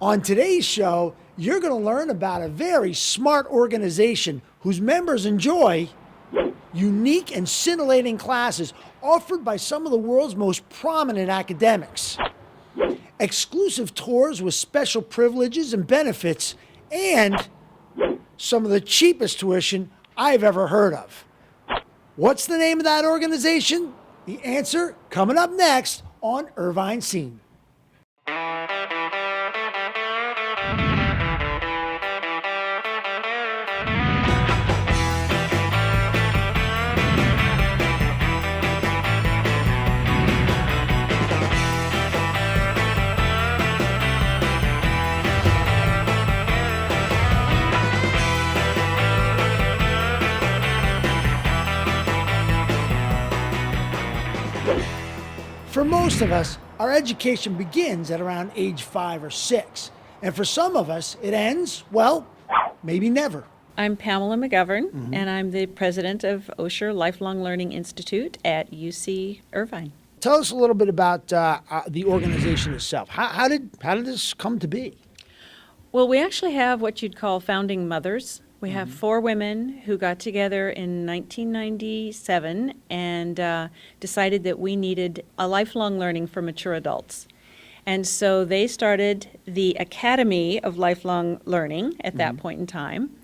On today's show, you're going to learn about a very smart organization whose members enjoy unique and scintillating classes offered by some of the world's most prominent academics, exclusive tours with special privileges and benefits, and some of the cheapest tuition I've ever heard of. What's the name of that organization? The answer coming up next on Irvine Scene. For most of us, our education begins at around age 5 or 6. And for some of us, it ends, well, maybe never. I'm Pamela McGovern, and I'm the president of Osher Lifelong Learning Institute at UC Irvine. Tell us a little bit about the organization itself. How did this come to be? Well, we actually have what you'd call founding mothers. We have 4 women who got together in 1997 and decided that we needed a lifelong learning for mature adults. And so they started the Academy of Lifelong Learning at that point in time.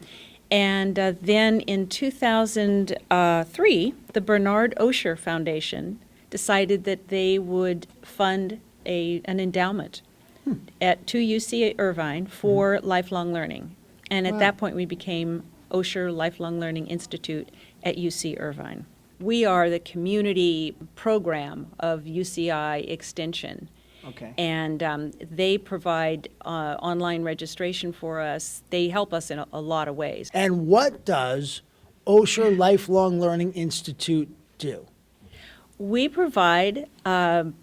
And then in 2003, the Bernard Osher Foundation decided that they would fund an endowment to UC Irvine for lifelong learning. And at that point, we became Osher Lifelong Learning Institute at UC Irvine. We are the community program of UCI Extension. Okay. And they provide online registration for us. They help us in a lot of ways. And what does Osher Lifelong Learning Institute do? We provide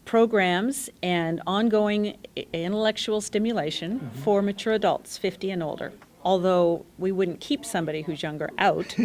programs and ongoing intellectual stimulation for mature adults, 50 and older. Although we wouldn't keep somebody who's younger out,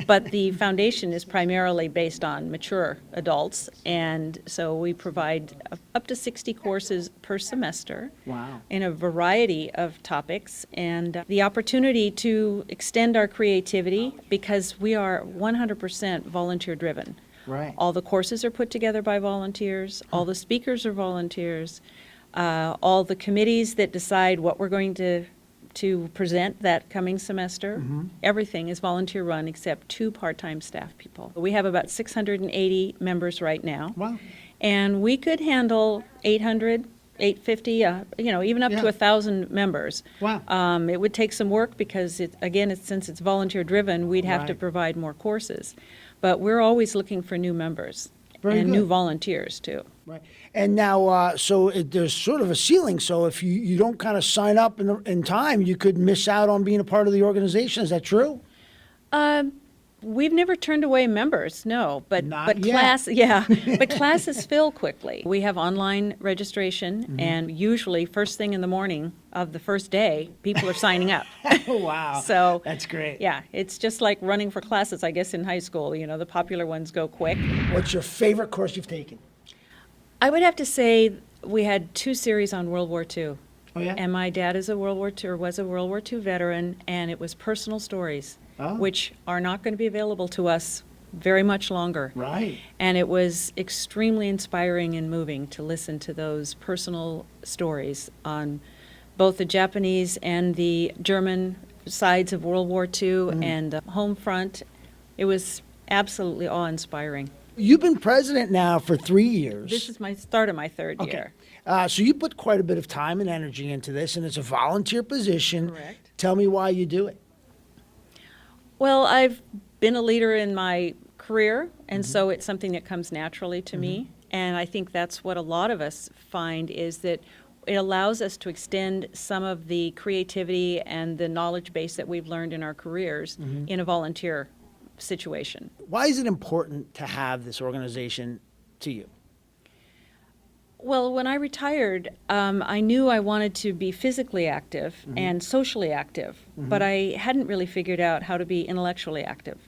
but the foundation is primarily based on mature adults, and so we provide up to 60 courses per semester. Wow. In a variety of topics, and the opportunity to extend our creativity because we are 100% volunteer-driven. Right. All the courses are put together by volunteers, all the speakers are volunteers, all the committees that decide what we're going to present that coming semester. Everything is volunteer run except 2 part-time staff people. We have about 680 members right now. Wow. And we could handle 800, 850, even up to 1,000 members. Wow. It would take some work because, since it's volunteer driven, we'd have to Right. provide more courses. But we're always looking for new members Very and good. new volunteers too. Right. And now, there's sort of a ceiling. So if you don't kind of sign up in time, you could miss out on being a part of the organization. Is that true? We've never turned away members, no, but Not yet. but classes fill quickly. We have online registration, and usually first thing in the morning of the first day, people are signing up. Wow. So That's great. yeah, it's just like running for classes, I guess, in high school. The popular ones go quick. What's your favorite course you've taken? I would have to say we had 2 series on World War II. Oh, yeah? And my dad was a World War II veteran, and it was personal stories, which are not going to be available to us very much longer. Right. And it was extremely inspiring and moving to listen to those personal stories on both the Japanese and the German sides of World War II and the home front. It was absolutely awe-inspiring. You've been president now for 3 years. This is my start of my 3rd Okay. year. So you put quite a bit of time and energy into this, and it's a volunteer position. Correct. Tell me why you do it. Well, I've been a leader in my career, and so it's something that comes naturally to me. And I think that's what a lot of us find is that it allows us to extend some of the creativity and the knowledge base that we've learned in our careers in a volunteer situation. Why is it important to have this organization to you? Well, when I retired, I knew I wanted to be physically active and socially active, but I hadn't really figured out how to be intellectually active.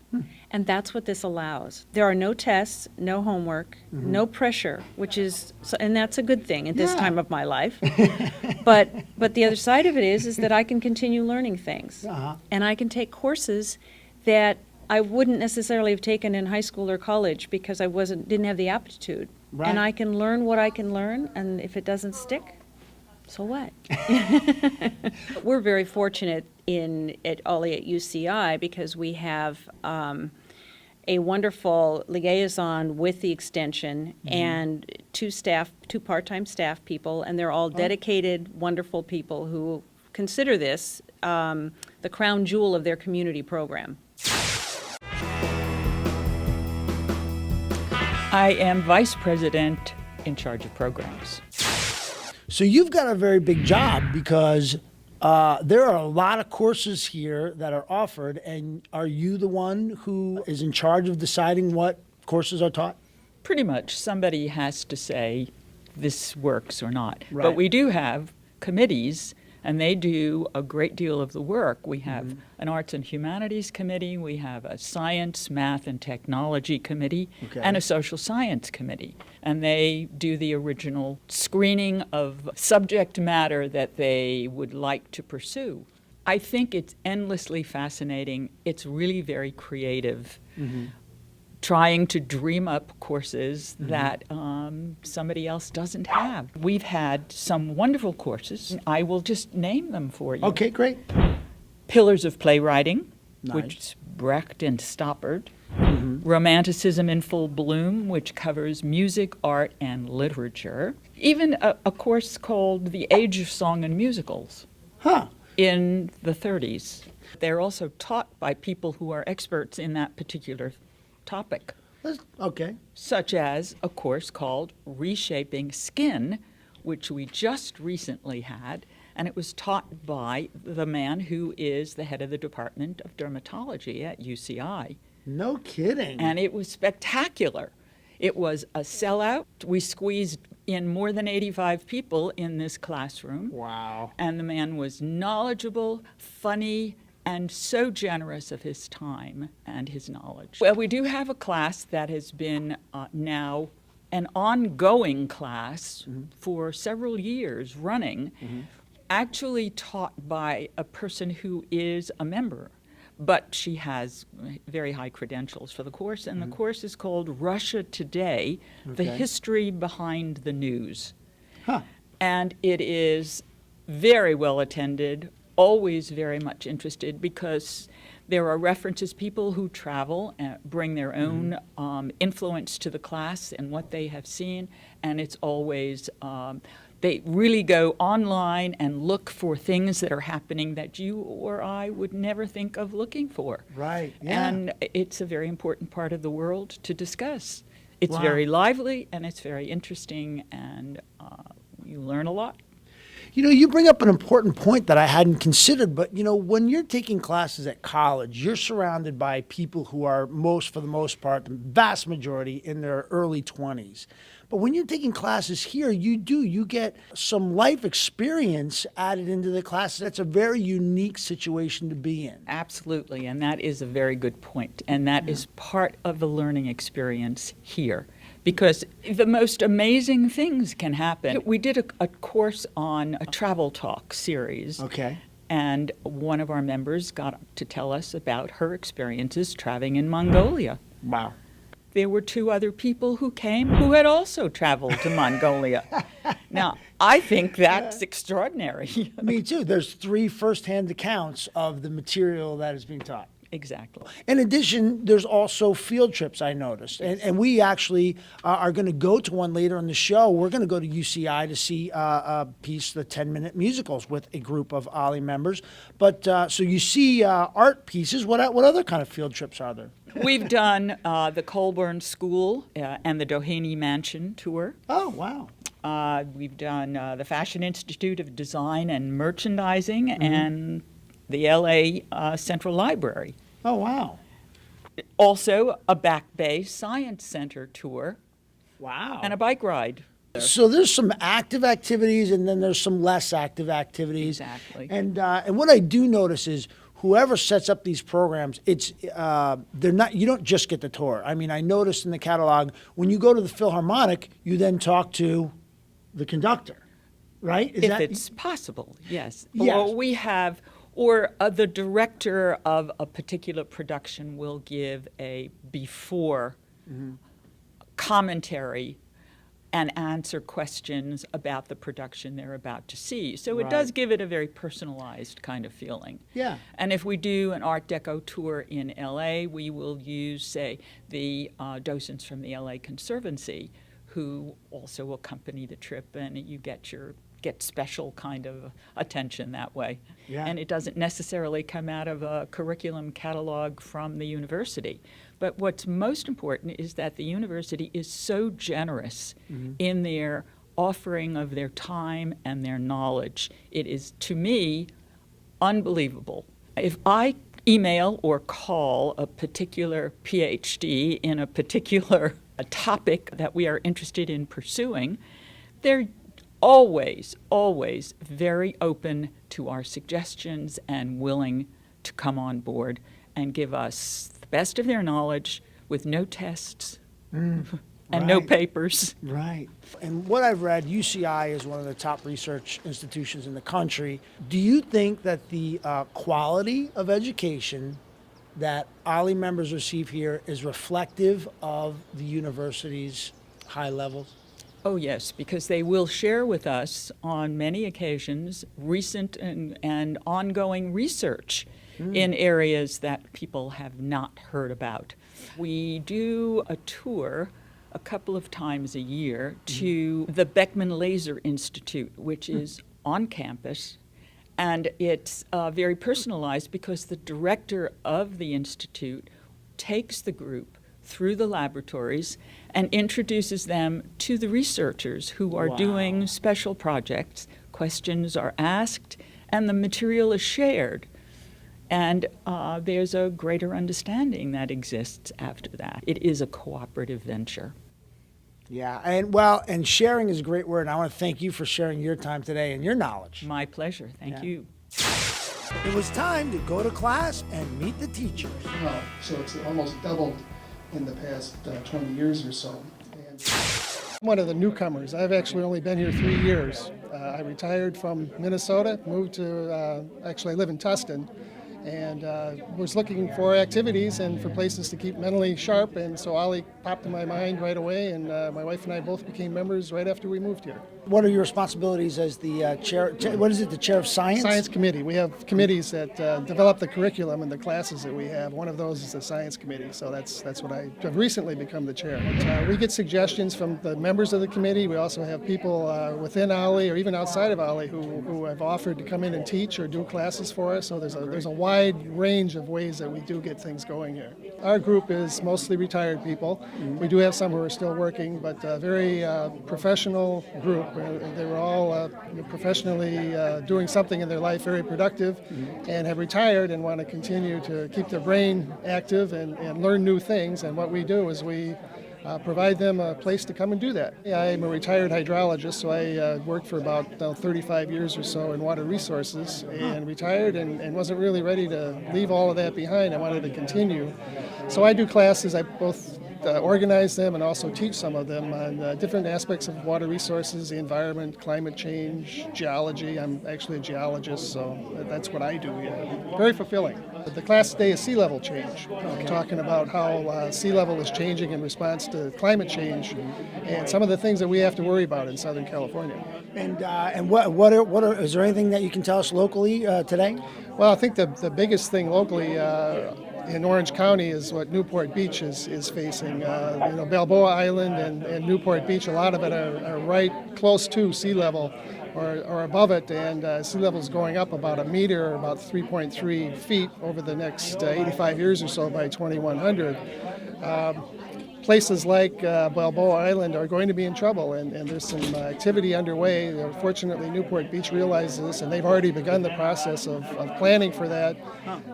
And that's what this allows. There are no tests, no homework, no pressure, which is, and that's a good thing at this time of my life. But But the other side of it is that I can continue learning things. Uh-huh. And I can take courses that I wouldn't necessarily have taken in high school or college because I didn't have the aptitude. Right. And I can learn what I can learn, and if it doesn't stick, so what? We're very fortunate at UCI because we have a wonderful liaison with the extension and two part-time staff people, and they're all dedicated, wonderful people who consider this the crown jewel of their community program. I am vice president in charge of programs. So you've got a very big job because there are a lot of courses here that are offered, and are you the one who is in charge of deciding what courses are taught? Pretty much somebody has to say this works or not. Right. But we do have committees, and they do a great deal of the work. We have an arts and humanities committee, we have a science, math, and technology committee, Okay. and a social science committee. And they do the original screening of subject matter that they would like to pursue. I think it's endlessly fascinating. It's really very creative. Trying to dream up courses that somebody else doesn't have. We've had some wonderful courses. I will just name them for you. Okay, great. Pillars of Playwriting, Nice. which is Brecht and Stoppard. Romanticism in Full Bloom, which covers music, art, and literature. Even a course called The Age of Song and Musicals Huh. in the 30s. They're also taught by people who are experts in that particular topic, Okay. such as a course called Reshaping Skin, which we just recently had, and it was taught by the man who is the head of the Department of Dermatology at UCI. No kidding. And it was spectacular. It was a sellout. We squeezed in more than 85 people in this classroom. Wow. And the man was knowledgeable, funny, and so generous of his time and his knowledge. Well, we do have a class that has been now an ongoing class for several years running, actually taught by a person who is a member, but she has very high credentials for the course, and the course is called Russia Today, The Okay. History Behind the News. Huh. And it is very well attended, always very much interested, because there are references, people who travel and bring their own influence to the class and what they have seen, and it's always, they really go online and look for things that are happening that you or I would never think of looking for. Right, yeah. And it's a very important part of the world to discuss. It's Wow. very lively and it's very interesting, and you learn a lot. You know, you bring up an important point that I hadn't considered, but you know, when you're taking classes at college, you're surrounded by people who are for the most part, the vast majority in their early 20s. But when you're taking classes here, you get some life experience added into the classes. That's a very unique situation to be in. Absolutely, and that is a very good point, and that is part of the learning experience here, because the most amazing things can happen. We did a course on a travel talk series, Okay. and one of our members got up to tell us about her experiences traveling in Mongolia. Wow. There were two other people who came who had also traveled to Mongolia. Now, I think that's extraordinary. Me too. There's 3 firsthand accounts of the material that is being taught. Exactly. In addition, there's also field trips, I noticed. And we actually are going to go to one later in the show. We're going to go to UCI to see a piece, the 10-minute musicals, with a group of OLLI members. But so you see art pieces. What other kind of field trips are there? We've done the Colburn School and the Doheny Mansion tour. Oh, wow. We've done the Fashion Institute of Design and Merchandising and the LA Central Library. Oh, wow. Also, a Back Bay Science Center tour Wow. and a bike ride. So there's some active activities, and then there's some less active activities. Exactly. And what I do notice is whoever sets up these programs, it's they're not. You don't just get the tour. I mean, I noticed in the catalog when you go to the Philharmonic, you then talk to the conductor. right? Is If that, it's possible, yes. Yes. Or we have, or the director of a particular production will give a before commentary and answer questions about the production they're about to see. So it does Right. give it a very personalized kind of feeling. Yeah. And if we do an Art Deco tour in LA, we will use, say, the docents from the LA Conservancy who also accompany the trip, and you get special kind of attention that way. Yeah. And it doesn't necessarily come out of a curriculum catalog from the university. But what's most important is that the university is so generous in their offering of their time and their knowledge. It is, to me, unbelievable. If I email or call a particular PhD in a particular topic that we are interested in pursuing, they're always, always very open to our suggestions and willing to come on board and give us the best of their knowledge with no tests and no right. papers. Right. And what I've read, UCI is one of the top research institutions in the country. Do you think that the quality of education that OLLI members receive here is reflective of the university's high levels? Oh, yes, because they will share with us on many occasions recent and ongoing research in areas that people have not heard about. We do a tour a couple of times a year to the Beckman Laser Institute, which is on campus, and it's very personalized because the director of the institute takes the group through the laboratories and introduces them to the researchers who are doing special projects. Questions are asked, and the material is shared. And there's a greater understanding that exists after that. It is a cooperative venture. Yeah, and sharing is a great word. And I want to thank you for sharing your time today and your knowledge. My pleasure. Thank you. It was time to go to class and meet the teachers. So it's almost doubled in the past 20 years or so. And I'm one of the newcomers. I've actually only been here 3 years. I retired from Minnesota, moved to, actually I live in Tustin, and was looking for activities and for places to keep mentally sharp, and so OLLI popped in my mind right away, and my wife and I both became members right after we moved here. What are your responsibilities as the chair, what is it, the chair of science? Science committee. We have committees that develop the curriculum and the classes that we have. One of those is the science committee, so that's what I have recently become the chair. We get suggestions from the members of the committee. We also have people within OLLI or even outside of OLLI who have offered to come in and teach or do classes for us, so there's a wide range of ways that we do get things going here. Our group is mostly retired people. We do have some who are still working, but a very professional group. They were all professionally doing something in their life, very productive, and have retired and want to continue to keep their brain active and learn new things. And what we do is we provide them a place to come and do that. I'm a retired hydrologist, so I worked for about 35 years or so in water resources and retired and wasn't really ready to leave all of that behind. I wanted to continue. So I do classes. I both organize them and also teach some of them on different aspects of water resources, the environment, climate change, geology. I'm actually a geologist, so that's what I do. Very fulfilling. The class today is sea level change. I'm talking about how sea level is changing in response to climate change and some of the things that we have to worry about in Southern California. And is there anything that you can tell us locally today? Well, I think the biggest thing locally in Orange County is what Newport Beach is facing. Balboa Island and Newport Beach, a lot of it are right close to sea level or above it, and sea level is going up about a meter, or about 3.3 feet over the next 85 years or so by 2100. Places like Balboa Island are going to be in trouble, and there's some activity underway. Fortunately, Newport Beach realizes this, and they've already begun the process of planning for that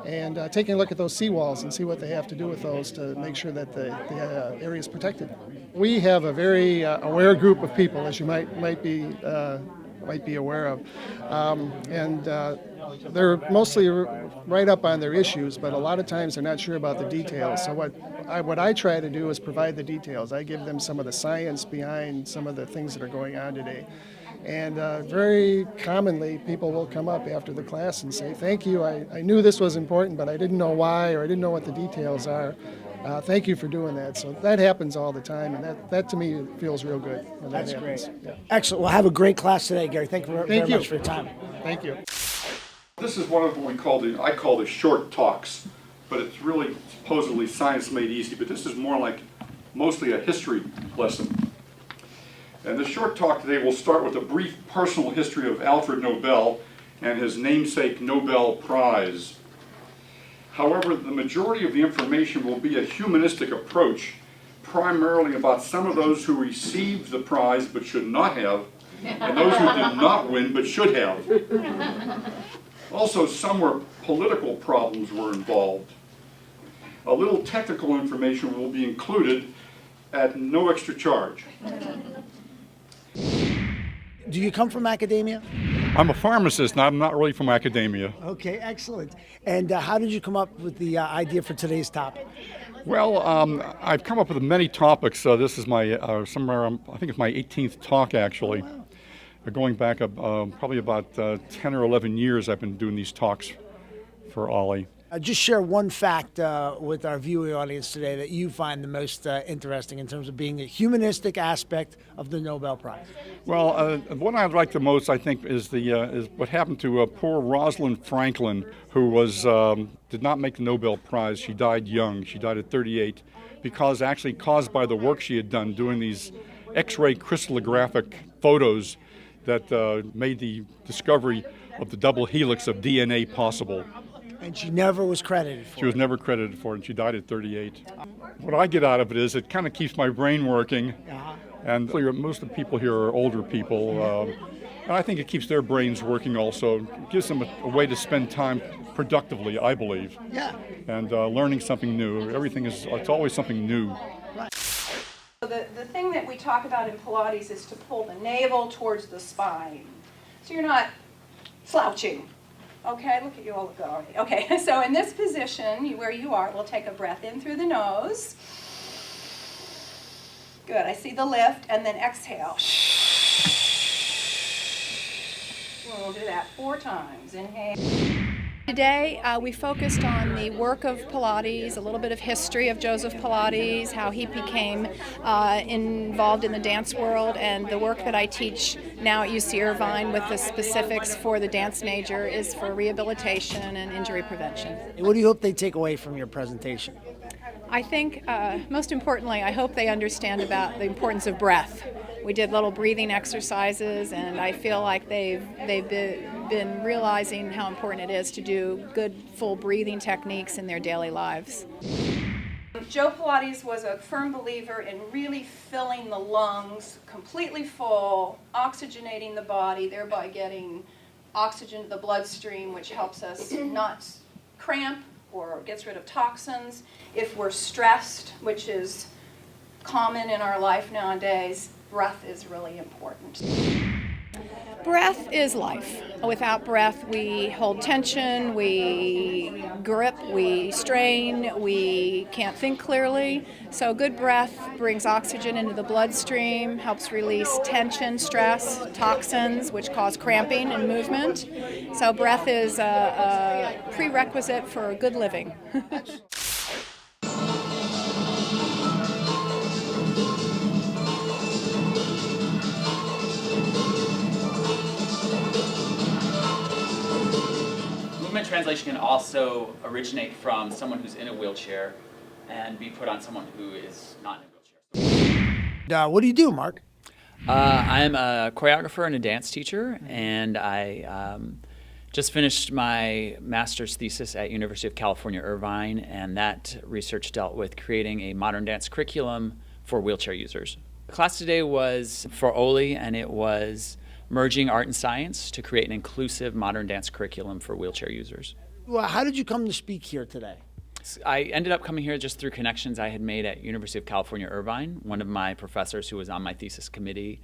and taking a look at those seawalls and see what they have to do with those to make sure that the area is protected. We have a very aware group of people, as you might be aware of, and they're mostly right up on their issues, but a lot of times they're not sure about the details. So what I try to do is provide the details. I give them some of the science behind some of the things that are going on today. And very commonly, people will come up after the class and say, thank you, I knew this was important, but I didn't know why, or I didn't know what the details are. Thank you for doing that. So that happens all the time, and that to me feels real good when that happens. Great. Yeah. Excellent. Well, have a great class today, Gary. Thank you very Thank you. much for your time. Thank you. This is one of what I call the short talks, but it's really supposedly science made easy, but this is more like mostly a history lesson. And the short talk today will start with a brief personal history of Alfred Nobel and his namesake Nobel Prize. However, the majority of the information will be a humanistic approach, primarily about some of those who received the prize but should not have, and those who did not win but should have. Also, some where political problems were involved. A little technical information will be included at no extra charge. Do you come from academia? I'm a pharmacist, I'm not really from academia. Okay, excellent. And how did you come up with the idea for today's topic? Well, I've come up with many topics. This is my, I think it's my 18th talk actually. Going back probably about 10 or 11 years I've been doing these talks for Ollie. Just share one fact with our viewing audience today that you find the most interesting in terms of being a humanistic aspect of the Nobel Prize. Well, what I like the most, I think, is what happened to poor Rosalind Franklin, who did not make the Nobel Prize. She died young. She died at 38, because actually caused by the work she had done doing these X-ray crystallographic photos that made the discovery of the double helix of DNA possible. And she never was credited for it. She was never credited for it, and she died at 38. What I get out of it is it kind of keeps my brain working, and most of the people here are older people, and I think it keeps their brains working also. It gives them a way to spend time productively, I believe, and learning something new. It's always something new. The thing that we talk about in Pilates is to pull the navel towards the spine. So you're not slouching. Okay, look at you all go already. Okay, so in this position, where you are, we'll take a breath in through the nose. Good, I see the lift, and then exhale. We'll do that 4 times. Inhale. Today we focused on the work of Pilates, a little bit of history of Joseph Pilates, how he became involved in the dance world, and the work that I teach now at UC Irvine with the specifics for the dance major is for rehabilitation and injury prevention. What do you hope they take away from your presentation? I think most importantly, I hope they understand about the importance of breath. We did little breathing exercises, and I feel like they've been realizing how important it is to do good full breathing techniques in their daily lives. Joe Pilates was a firm believer in really filling the lungs completely full, oxygenating the body, thereby getting oxygen to the bloodstream, which helps us not cramp or gets rid of toxins. If we're stressed, which is common in our life nowadays, breath is really important. Breath is life. Without breath, we hold tension, we grip, we strain, we can't think clearly. So good breath brings oxygen into the bloodstream, helps release tension, stress, toxins, which cause cramping and movement. So breath is a prerequisite for good living. Movement translation can also originate from someone who's in a wheelchair and be put on someone who is not in a wheelchair. What do you do, Mark? I'm a choreographer and a dance teacher, and I just finished my master's thesis at University of California, Irvine, and that research dealt with creating a modern dance curriculum for wheelchair users. The class today was for Oli, and it was merging art and science to create an inclusive modern dance curriculum for wheelchair users. Well, how did you come to speak here today? I ended up coming here just through connections I had made at University of California, Irvine. One of my professors who was on my thesis committee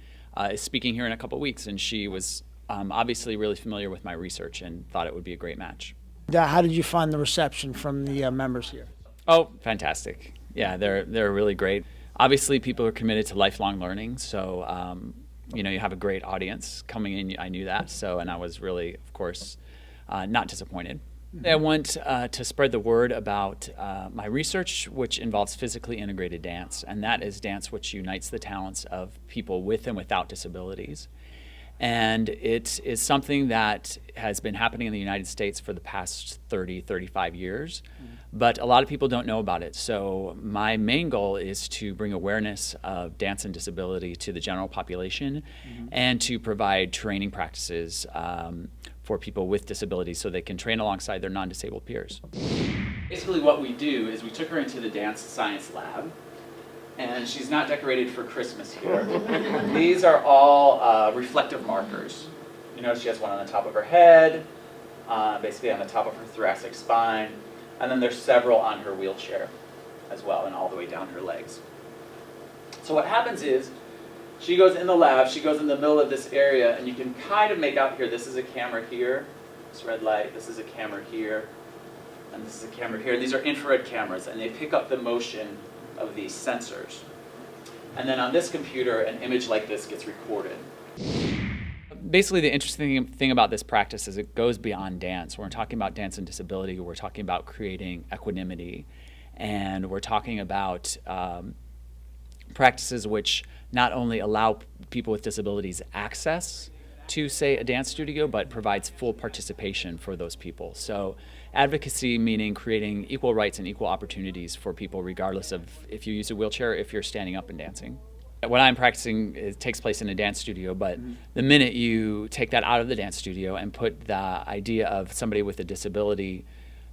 is speaking here in a couple weeks, and she was obviously really familiar with my research and thought it would be a great match. How did you find the reception from the members here? Oh, fantastic. Yeah, they're really great. Obviously, people are committed to lifelong learning, so you have a great audience coming in. I knew that. So, and I was really, of course, not disappointed. I want to spread the word about my research, which involves physically integrated dance, and that is dance which unites the talents of people with and without disabilities. And it is something that has been happening in the United States for the past 30, 35 years, but a lot of people don't know about it. So my main goal is to bring awareness of dance and disability to the general population and to provide training practices for people with disabilities so they can train alongside their non-disabled peers. Basically what we do is we took her into the dance science lab, and she's not decorated for Christmas here. These are all reflective markers. You notice she has one on the top of her head, basically on the top of her thoracic spine, and then there's several on her wheelchair as well, and all the way down her legs. So what happens is, she goes in the lab, she goes in the middle of this area, and you can kind of make out here, this is a camera here, this red light, this is a camera here, and this is a camera here. These are infrared cameras, and they pick up the motion of these sensors. And then on this computer, an image like this gets recorded. Basically, the interesting thing about this practice is it goes beyond dance. When we're talking about dance and disability, we're talking about creating equanimity, and we're talking about practices which not only allow people with disabilities access to, say, a dance studio, but provides full participation for those people. So advocacy meaning creating equal rights and equal opportunities for people regardless of if you use a wheelchair, if you're standing up and dancing. What I'm practicing, it takes place in a dance studio, but the minute you take that out of the dance studio and put the idea of somebody with a disability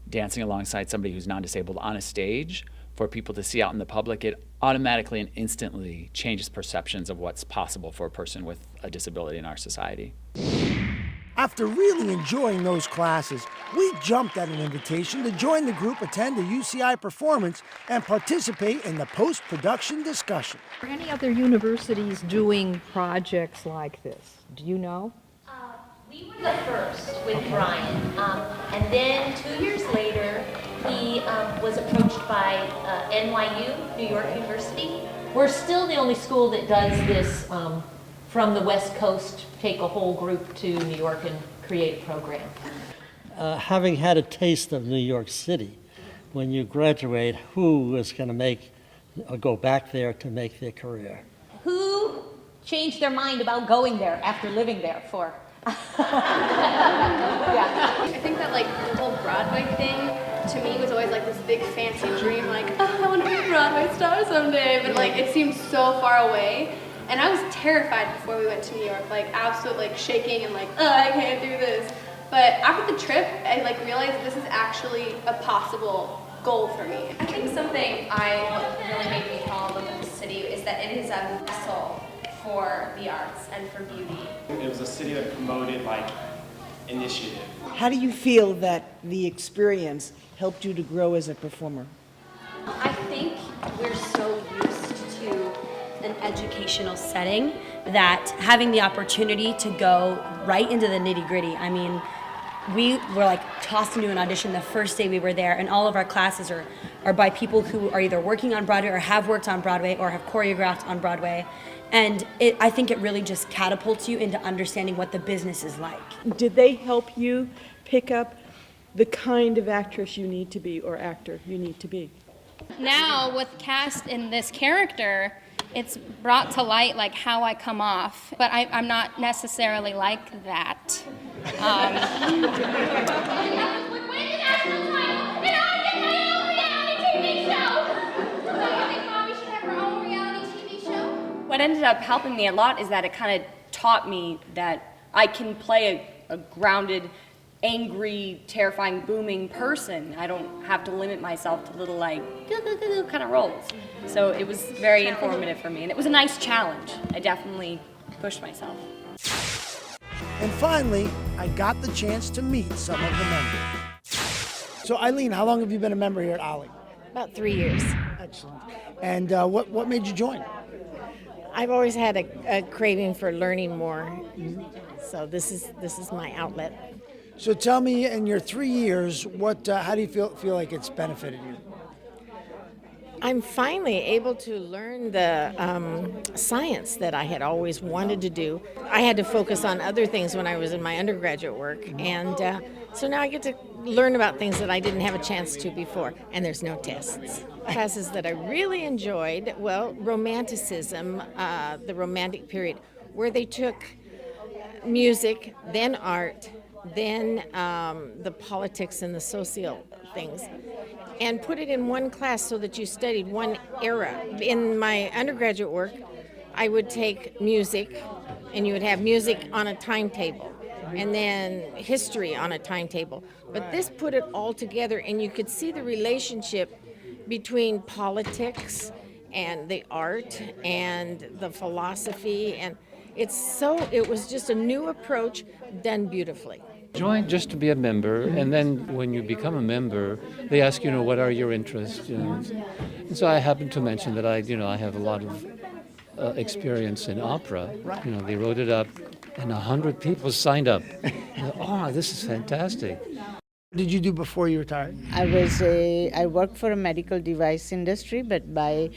dancing alongside somebody who's non-disabled on a stage for people to see out in the public, it automatically and instantly changes perceptions of what's possible for a person with a disability in our society. After really enjoying those classes, we jumped at an invitation to join the group, attend a UCI performance, and participate in the post-production discussion. Are any other universities doing projects like this? Do you know? We were the first with Brian, and then 2 years later, he was approached by NYU, New York University. We're still the only school that does this from the West Coast, take a whole group to New York and create a program. Having had a taste of New York City, when you graduate, who is going to make or go back there to make their career? Who changed their mind about going there after living there for? Yeah. I think that like the whole Broadway thing to me was always like this big fancy dream, like, oh, I want to be a Broadway star someday, but like it seemed so far away. And I was terrified before we went to New York, like absolutely like shaking and like, oh, I can't do this. But after the trip, I like realized this is actually a possible goal for me. I think something really made me fall in love with the city is that it is a vessel for the arts and for beauty. It was a city that promoted like initiative. How do you feel that the experience helped you to grow as a performer? I think we're so used to an educational setting that having the opportunity to go right into the nitty-gritty. I mean, we were like tossed into an audition the first day we were there, and all of our classes are by people who are either working on Broadway or have worked on Broadway or have choreographed on Broadway. And I think it really just catapults you into understanding what the business is like. Did they help you pick up the kind of actress you need to be or actor you need to be? Now, with cast in this character, it's brought to light like how I come off, but I'm not necessarily like that. What ended up helping me a lot is that it kind of taught me that I can play a grounded, angry, terrifying, booming person. I don't have to limit myself to little like kind of roles. So it was very informative for me, and it was a nice challenge. I definitely pushed myself. And finally, I got the chance to meet some of the members. So Eileen, how long have you been a member here at Ollie? About 3 years. Excellent. And what made you join? I've always had a craving for learning more, so this is my outlet. So tell me, in your 3 years, how do you feel like it's benefited you? I'm finally able to learn the science that I had always wanted to do. I had to focus on other things when I was in my undergraduate work, and so now I get to learn about things that I didn't have a chance to before, and there's no tests. Classes that I really enjoyed, well, Romanticism, the Romantic period, where they took music, then art, then the politics and the social things, and put it in one class so that you studied one era. In my undergraduate work, I would take music, and you would have music on a timetable, and then history on a timetable. But this put it all together, and you could see the relationship between politics and the art and the philosophy, and it was just a new approach done beautifully. Join just to be a member, and then when you become a member, they ask, what are your interests? And so I happened to mention that I have a lot of experience in opera. They wrote it up, and 100 people signed up. Oh, this is fantastic. What did you do before you retired? I worked for a medical device industry, but by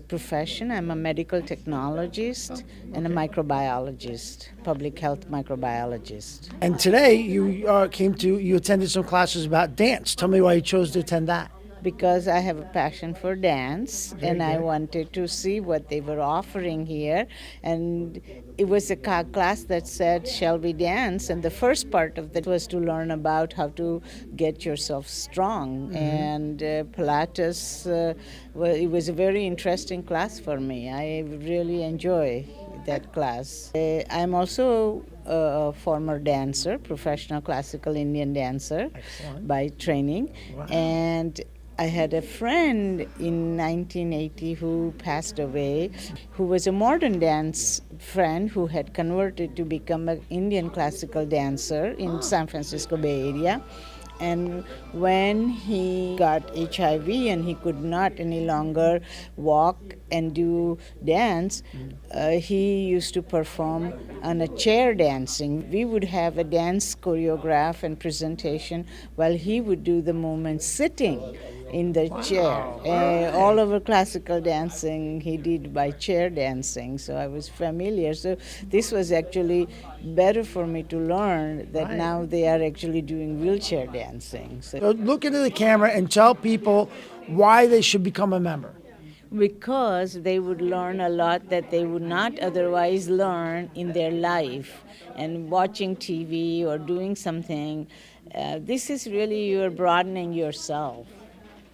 profession, I'm a medical technologist and a microbiologist, public health microbiologist. And today you attended some classes about dance. Tell me why you chose to attend that. Because I have a passion for dance, and I wanted to see what they were offering here. And it was a class that said, shall we dance? And the first part of that was to learn about how to get yourself strong. And Pilates, it was a very interesting class for me. I really enjoy that class. I'm also a former dancer, professional classical Indian dancer. Excellent. By training. Wow. And I had a friend in 1980 who passed away, who was a modern dance friend who had converted to become an Indian classical dancer in San Francisco Bay Area. And when he got HIV and he could not any longer walk and do dance, he used to perform on a chair dancing. We would have a dance choreograph and presentation while he would do the movements sitting in the chair. All over classical dancing he did by chair dancing, so I was familiar. So this was actually better for me to learn that now they are actually doing wheelchair dancing. So look into the camera and tell people why they should become a member. Because they would learn a lot that they would not otherwise learn in their life. And watching TV or doing something, this is really you're broadening yourself.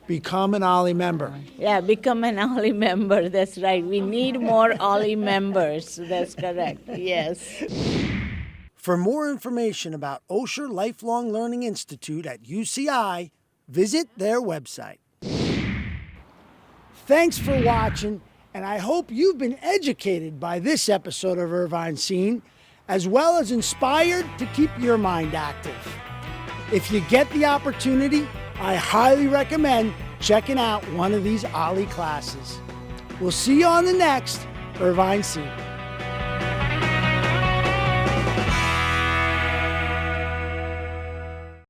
Become an OLLI member. Yeah, become an OLLI member. That's right. We need more OLLI members. That's correct. Yes. For more information about Osher Lifelong Learning Institute at UCI, visit their website. Thanks for watching, and I hope you've been educated by this episode of Irvine Scene, as well as inspired to keep your mind active. If you get the opportunity, I highly recommend checking out one of these OLLI classes. We'll see you on the next Irvine Scene.